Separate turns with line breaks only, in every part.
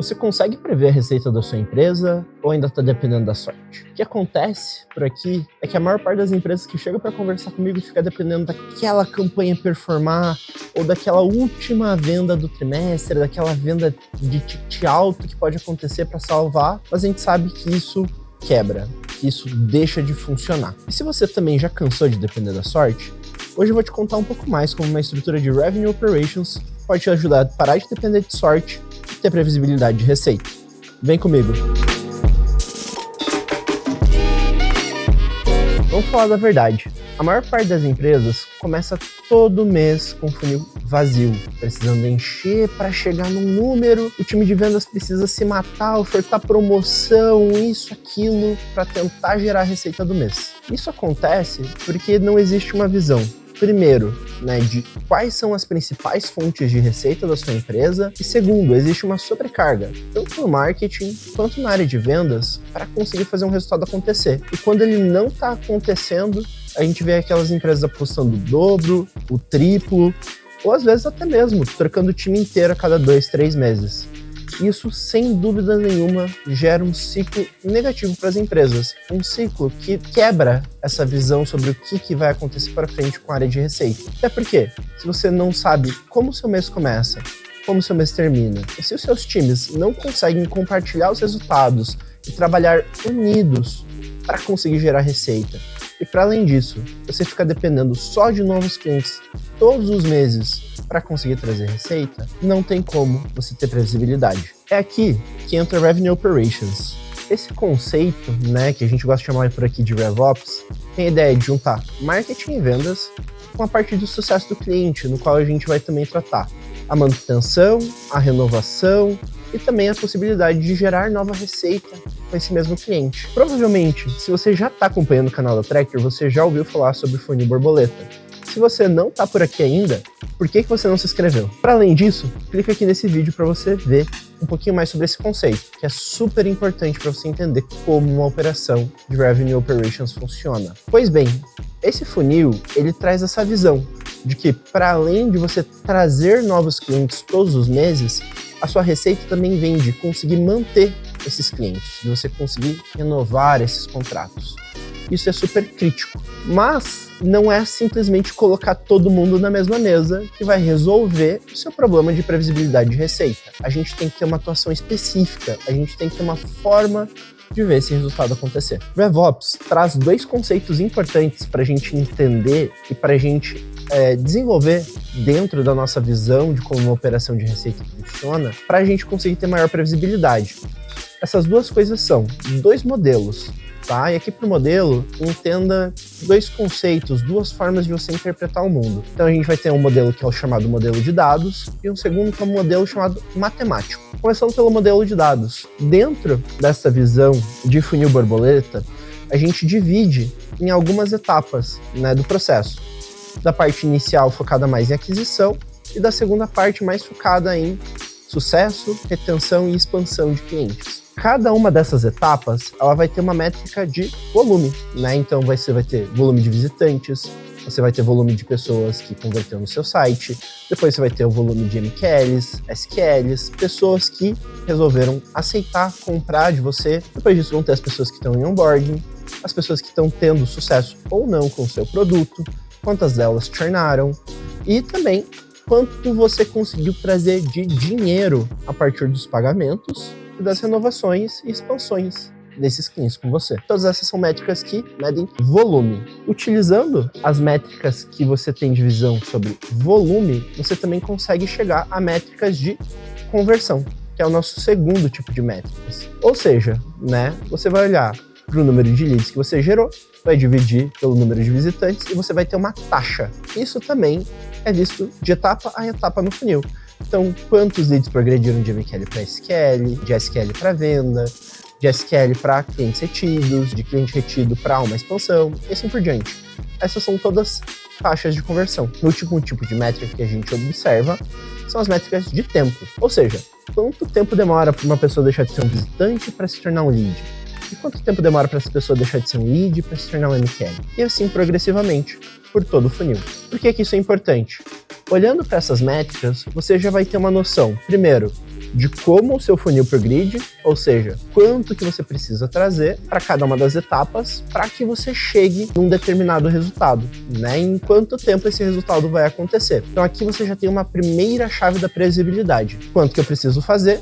Você consegue prever a receita da sua empresa ou ainda está dependendo da sorte? O que acontece por aqui é que a maior parte das empresas que chegam para conversar comigo fica dependendo daquela campanha performar ou daquela última venda do trimestre, daquela venda de ticket alto que pode acontecer para salvar, mas a gente sabe que isso quebra, que isso deixa de funcionar. E se você também já cansou de depender da sorte, hoje eu vou te contar um pouco mais como uma estrutura de Revenue Operations pode te ajudar a parar de depender de sorte e ter previsibilidade de receita. Vem comigo! Vamos falar da verdade. A maior parte das empresas começa todo mês com funil vazio, precisando encher para chegar num número. O time de vendas precisa se matar, ofertar promoção, isso, aquilo, para tentar gerar a receita do mês. Isso acontece porque não existe uma visão. Primeiro, de quais são as principais fontes de receita da sua empresa. E segundo, existe uma sobrecarga, tanto no marketing quanto na área de vendas, para conseguir fazer um resultado acontecer. E quando ele não está acontecendo, a gente vê aquelas empresas apostando o dobro, o triplo, ou às vezes até mesmo trocando o time inteiro a cada 2-3 meses. Isso, sem dúvida nenhuma, gera um ciclo negativo para as empresas. Um ciclo que quebra essa visão sobre o que vai acontecer para frente com a área de receita. Até porque, se você não sabe como o seu mês começa, como o seu mês termina, e se os seus times não conseguem compartilhar os resultados e trabalhar unidos para conseguir gerar receita, e para além disso, você fica dependendo só de novos clientes todos os meses para conseguir trazer receita, não tem como você ter previsibilidade. É aqui que entra Revenue Operations. Esse conceito, que a gente gosta de chamar por aqui de RevOps, tem a ideia de juntar marketing e vendas com a parte do sucesso do cliente, no qual a gente vai também tratar a manutenção, a renovação e também a possibilidade de gerar nova receita com esse mesmo cliente. Provavelmente, se você já está acompanhando o canal da Tractor, você já ouviu falar sobre o funil borboleta. Se você não está por aqui ainda, por que você não se inscreveu? Para além disso, clica aqui nesse vídeo para você ver um pouquinho mais sobre esse conceito, que é super importante para você entender como uma operação de Revenue Operations funciona. Pois bem, esse funil, ele traz essa visão de que, para além de você trazer novos clientes todos os meses, a sua receita também vem de conseguir manter esses clientes, de você conseguir renovar esses contratos. Isso é super crítico, mas não é simplesmente colocar todo mundo na mesma mesa que vai resolver o seu problema de previsibilidade de receita. A gente tem que ter uma atuação específica, a gente tem que ter uma forma de ver esse resultado acontecer. RevOps traz dois conceitos importantes para a gente entender e para a gente desenvolver dentro da nossa visão de como uma operação de receita funciona, para a gente conseguir ter maior previsibilidade. Essas duas coisas são dois modelos. E aqui para o modelo, entenda dois conceitos, duas formas de você interpretar o mundo. Então a gente vai ter um modelo que é o chamado modelo de dados e um segundo que é um modelo chamado matemático. Começando pelo modelo de dados. Dentro dessa visão de funil borboleta, a gente divide em algumas etapas do processo. Da parte inicial focada mais em aquisição e da segunda parte mais focada em sucesso, retenção e expansão de clientes. Cada uma dessas etapas, ela vai ter uma métrica de volume, Então você vai ter volume de visitantes, você vai ter volume de pessoas que converteram no seu site, depois você vai ter o volume de MQLs, SQLs, pessoas que resolveram aceitar, comprar de você. Depois disso vão ter as pessoas que estão em onboarding, as pessoas que estão tendo sucesso ou não com o seu produto, quantas delas churnaram e também quanto você conseguiu trazer de dinheiro a partir dos pagamentos e das renovações e expansões desses clientes com você. Todas essas são métricas que medem volume. Utilizando as métricas que você tem de visão sobre volume, você também consegue chegar a métricas de conversão, que é o nosso segundo tipo de métricas. Ou seja, você vai olhar para o número de leads que você gerou, vai dividir pelo número de visitantes e você vai ter uma taxa. Isso também é visto de etapa a etapa no funil. Então, quantos leads progrediram de MQL para SQL, de SQL para venda, de SQL para clientes retidos, de cliente retido para uma expansão, e assim por diante. Essas são todas taxas de conversão. O último tipo de métrica que a gente observa são as métricas de tempo. Ou seja, quanto tempo demora para uma pessoa deixar de ser um visitante para se tornar um lead? E quanto tempo demora para essa pessoa deixar de ser um lead para se tornar um MQL? E assim progressivamente, por todo o funil. Por que isso é importante? Olhando para essas métricas, você já vai ter uma noção, primeiro, de como o seu funil progride, ou seja, quanto que você precisa trazer para cada uma das etapas para que você chegue num determinado resultado, né? Em quanto tempo esse resultado vai acontecer. Então aqui você já tem uma primeira chave da previsibilidade. Quanto que eu preciso fazer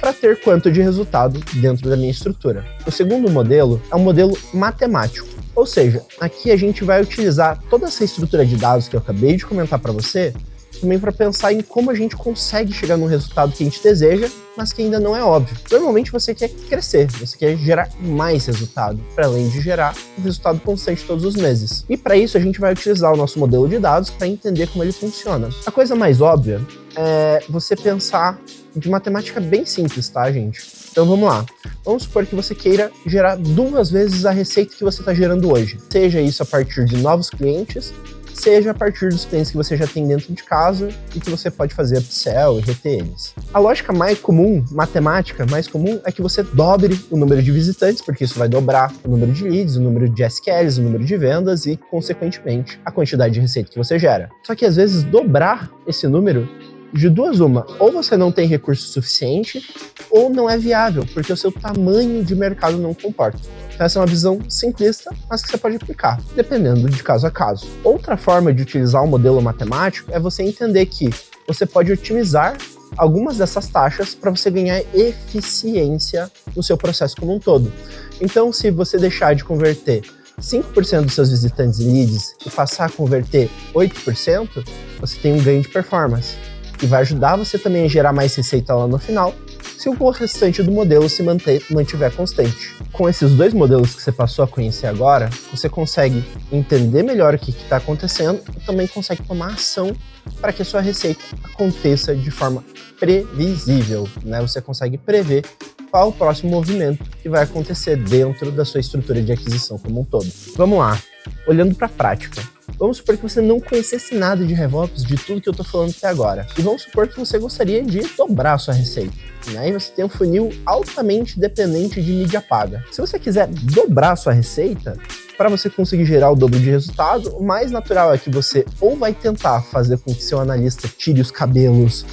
para ter quanto de resultado dentro da minha estrutura. O segundo modelo é um modelo matemático. Ou seja, aqui a gente vai utilizar toda essa estrutura de dados que eu acabei de comentar para você, também para pensar em como a gente consegue chegar no resultado que a gente deseja, mas que ainda não é óbvio. Normalmente você quer crescer, você quer gerar mais resultado, para além de gerar um resultado constante todos os meses. E para isso a gente vai utilizar o nosso modelo de dados para entender como ele funciona. A coisa mais óbvia é você pensar de matemática bem simples, tá, gente? Então vamos lá. Vamos supor que você queira gerar 2 vezes a receita que você está gerando hoje. Seja isso a partir de novos clientes, seja a partir dos clientes que você já tem dentro de casa e que você pode fazer upsell e reter eles. A lógica mais comum, matemática mais comum, é que você dobre o número de visitantes, porque isso vai dobrar o número de leads, o número de SQLs, o número de vendas e, consequentemente, a quantidade de receita que você gera. Só que, às vezes, dobrar esse número, de duas uma, ou você não tem recurso suficiente, ou não é viável, porque o seu tamanho de mercado não comporta. Então essa é uma visão simplista, mas que você pode aplicar, dependendo de caso a caso. Outra forma de utilizar um modelo matemático é você entender que você pode otimizar algumas dessas taxas para você ganhar eficiência no seu processo como um todo. Então, se você deixar de converter 5% dos seus visitantes em leads e passar a converter 8%, você tem um ganho de performance. E vai ajudar você também a gerar mais receita lá no final, se o restante do modelo se mantiver constante. Com esses 2 modelos que você passou a conhecer agora, você consegue entender melhor o que está acontecendo e também consegue tomar ação para que a sua receita aconteça de forma previsível, né? Você consegue prever qual o próximo movimento que vai acontecer dentro da sua estrutura de aquisição como um todo. Vamos lá, olhando para a prática. Vamos supor que você não conhecesse nada de RevOps, de tudo que eu estou falando até agora. E vamos supor que você gostaria de dobrar a sua receita. Né? E você tem um funil altamente dependente de mídia paga. Se você quiser dobrar a sua receita, para você conseguir gerar o dobro de resultado, o mais natural é que você ou vai tentar fazer com que seu analista tire os cabelos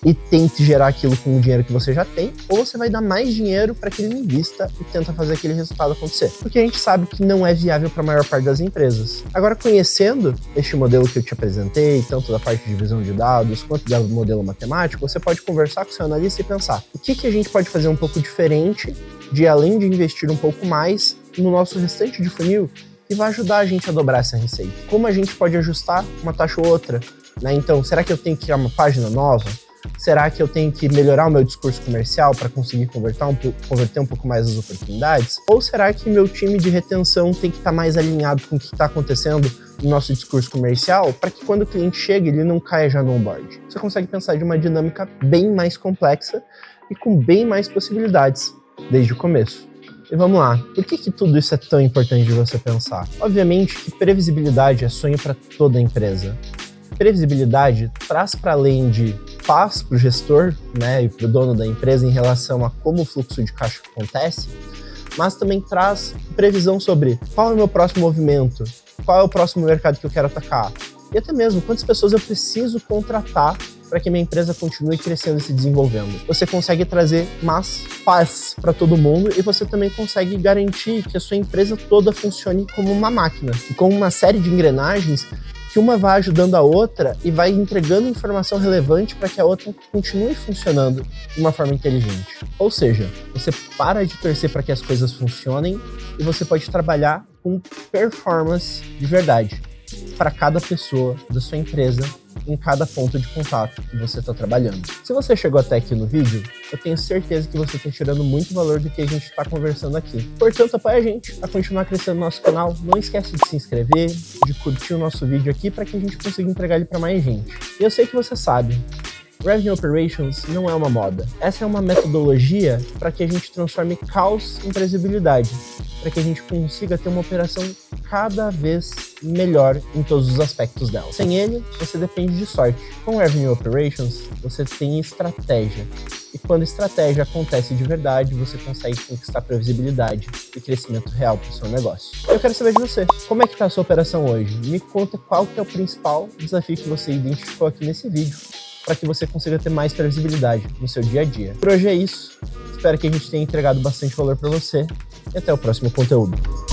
e tente gerar aquilo com o dinheiro que você já tem, ou você vai dar mais dinheiro para que ele invista e tenta fazer aquele resultado acontecer. Porque a gente sabe que não é viável para a maior parte das empresas. Agora, conhecendo este modelo que eu te apresentei, tanto da parte de visão de dados, quanto do modelo matemático, você pode conversar com o seu analista e pensar o que a gente pode fazer um pouco diferente, de além de investir um pouco mais no nosso restante de funil, que vai ajudar a gente a dobrar essa receita. Como a gente pode ajustar uma taxa ou outra, né? Então, será que eu tenho que criar uma página nova? Será que eu tenho que melhorar o meu discurso comercial para conseguir converter um pouco mais as oportunidades? Ou será que meu time de retenção tem que estar mais alinhado com o que está acontecendo no nosso discurso comercial para que quando o cliente chega, ele não caia já no onboard? Você consegue pensar de uma dinâmica bem mais complexa e com bem mais possibilidades desde o começo. E vamos lá, por que tudo isso é tão importante de você pensar? Obviamente que previsibilidade é sonho para toda empresa. Previsibilidade traz para além de paz para o gestor, né, e para o dono da empresa em relação a como o fluxo de caixa acontece, mas também traz previsão sobre qual é o meu próximo movimento, qual é o próximo mercado que eu quero atacar, e até mesmo quantas pessoas eu preciso contratar para que minha empresa continue crescendo e se desenvolvendo. Você consegue trazer mais paz para todo mundo e você também consegue garantir que a sua empresa toda funcione como uma máquina, e com uma série de engrenagens que uma vai ajudando a outra e vai entregando informação relevante para que a outra continue funcionando de uma forma inteligente. Ou seja, você para de torcer para que as coisas funcionem e você pode trabalhar com performance de verdade para cada pessoa da sua empresa em cada ponto de contato que você está trabalhando. Se você chegou até aqui no vídeo, eu tenho certeza que você está tirando muito valor do que a gente está conversando aqui. Portanto, apoie a gente a continuar crescendo no nosso canal. Não esquece de se inscrever, de curtir o nosso vídeo aqui para que a gente consiga entregar ele para mais gente. E eu sei que você sabe, Revenue Operations não é uma moda. Essa é uma metodologia para que a gente transforme caos em previsibilidade, para que a gente consiga ter uma operação cada vez melhor em todos os aspectos dela. Sem ele, você depende de sorte. Com Revenue Operations, você tem estratégia. E quando a estratégia acontece de verdade, você consegue conquistar previsibilidade e crescimento real para o seu negócio. Eu quero saber de você. Como é que está a sua operação hoje? Me conta qual que é o principal desafio que você identificou aqui nesse vídeo. para que você consiga ter mais previsibilidade no seu dia a dia. Por hoje é isso. Espero que a gente tenha entregado bastante valor para você e até o próximo conteúdo.